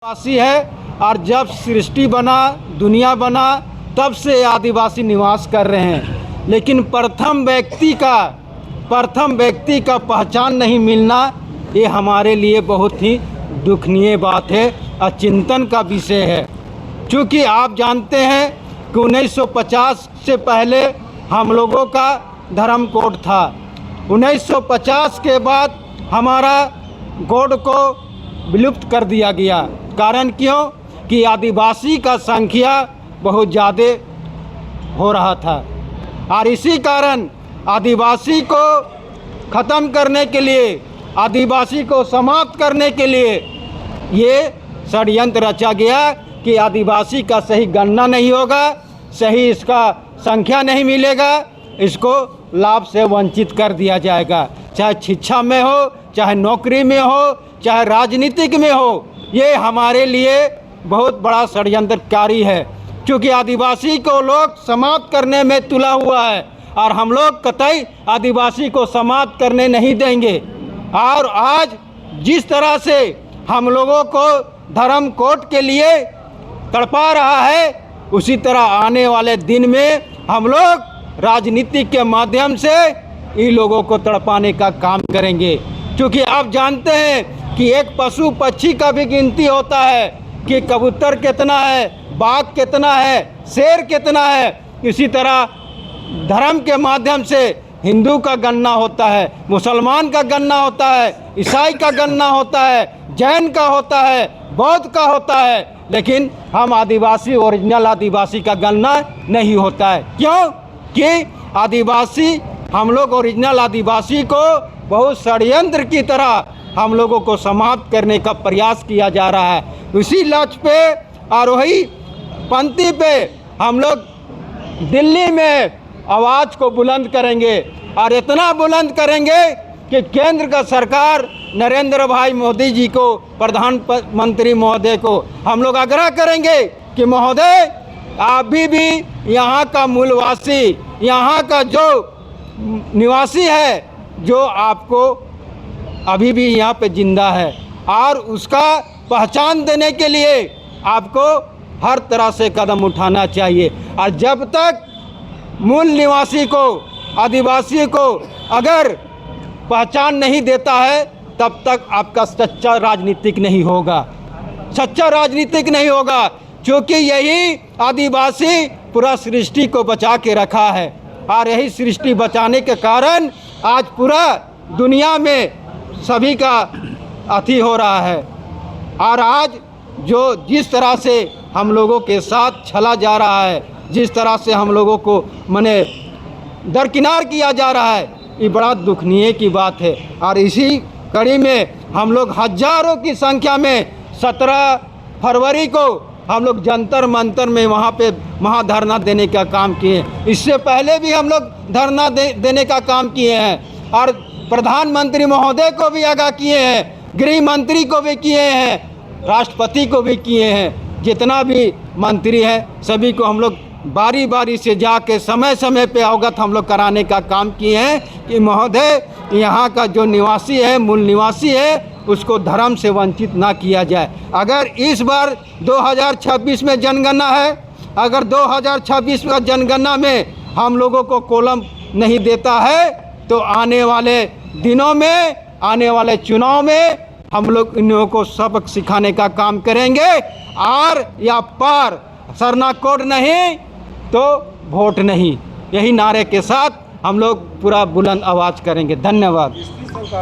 आदिवासी है और जब सृष्टि बना, दुनिया बना, तब से आदिवासी निवास कर रहे हैं। लेकिन प्रथम व्यक्ति का पहचान नहीं मिलना, ये हमारे लिए बहुत ही दुखनीय बात है और चिंतन का विषय है। क्योंकि आप जानते हैं कि 1950 से पहले हम लोगों का धर्म कोड था। 1950 के बाद हमारा कोड को विलुप्त कर दिया गया। कारण क्यों? कि आदिवासी का संख्या बहुत ज़्यादा हो रहा था और इसी कारण आदिवासी को ख़त्म करने के लिए, आदिवासी को समाप्त करने के लिए ये षड्यंत्र रचा गया कि आदिवासी का सही गणना नहीं होगा, सही इसका संख्या नहीं मिलेगा, इसको लाभ से वंचित कर दिया जाएगा। चाहे शिक्षा में हो, चाहे नौकरी में हो, चाहे राजनीतिक में हो, ये हमारे लिए बहुत बड़ा षड्यंत्रकारी है। क्योंकि आदिवासी को लोग समाप्त करने में तुला हुआ है और हम लोग कतई आदिवासी को समाप्त करने नहीं देंगे। और आज जिस तरह से हम लोगों को धर्म कोड के लिए तड़पा रहा है, उसी तरह आने वाले दिन में हम लोग राजनीति के माध्यम से इन लोगों को तड़पाने का काम करेंगे। क्योंकि आप जानते हैं कि एक पशु पक्षी का भी गिनती होता है कि कबूतर कितना है, बाघ कितना है, शेर कितना है। इसी तरह धर्म के माध्यम से हिंदू का गणना होता है, मुसलमान का गणना होता है, ईसाई का गणना होता है, जैन का होता है, बौद्ध का होता है। लेकिन हम आदिवासी, ओरिजिनल आदिवासी का गणना नहीं होता है। क्यों? कि आदिवासी, हम लोग ओरिजिनल आदिवासी को बहुत षड्यंत्र की तरह हम लोगों को समाप्त करने का प्रयास किया जा रहा है। उसी लक्ष्य पे और वही पंक्ति पे हम लोग दिल्ली में आवाज़ को बुलंद करेंगे और इतना बुलंद करेंगे कि केंद्र का सरकार नरेंद्र भाई मोदी जी को, प्रधानमंत्री महोदय को हम लोग आग्रह करेंगे कि महोदय, आप भी यहाँ का मूलवासी, यहाँ का जो निवासी है, जो आपको अभी भी यहाँ पे जिंदा है, और उसका पहचान देने के लिए आपको हर तरह से कदम उठाना चाहिए। और जब तक मूल निवासी को, आदिवासी को अगर पहचान नहीं देता है, तब तक आपका सच्चा राजनीतिक नहीं होगा, सच्चा राजनीतिक नहीं होगा। क्योंकि यही आदिवासी पूरा सृष्टि को बचा के रखा है और यही सृष्टि बचाने के कारण आज पूरा दुनिया में सभी का अति हो रहा है। और आज जो जिस तरह से हम लोगों के साथ छला जा रहा है, जिस तरह से हम लोगों को मने दरकिनार किया जा रहा है, ये बड़ा दुखनीय की बात है। और इसी कड़ी में हम लोग हजारों की संख्या में 17 फरवरी को हम लोग जंतर मंतर में वहाँ पे महाधरना देने का काम किए। इससे पहले भी हम लोग धरना देने का काम किए हैं और प्रधानमंत्री महोदय को भी आगाह किए हैं, गृह मंत्री को भी किए हैं, राष्ट्रपति को भी किए हैं। जितना भी मंत्री हैं सभी को हम लोग बारी बारी से जाके समय समय पे अवगत हम लोग कराने का काम किए हैं कि महोदय, यहाँ का जो निवासी है, मूल निवासी है, उसको धर्म से वंचित ना किया जाए। अगर इस बार 2026 में जनगणना है, अगर 2026 का जनगणना में हम लोगों को कॉलम नहीं देता है, तो आने वाले दिनों में, आने वाले चुनाव में हम लोग इन लोगों को सबक सिखाने का काम करेंगे। आर या पार, सरना कोड नहीं तो वोट नहीं, यही नारे के साथ हम लोग पूरा बुलंद आवाज़ करेंगे। धन्यवाद।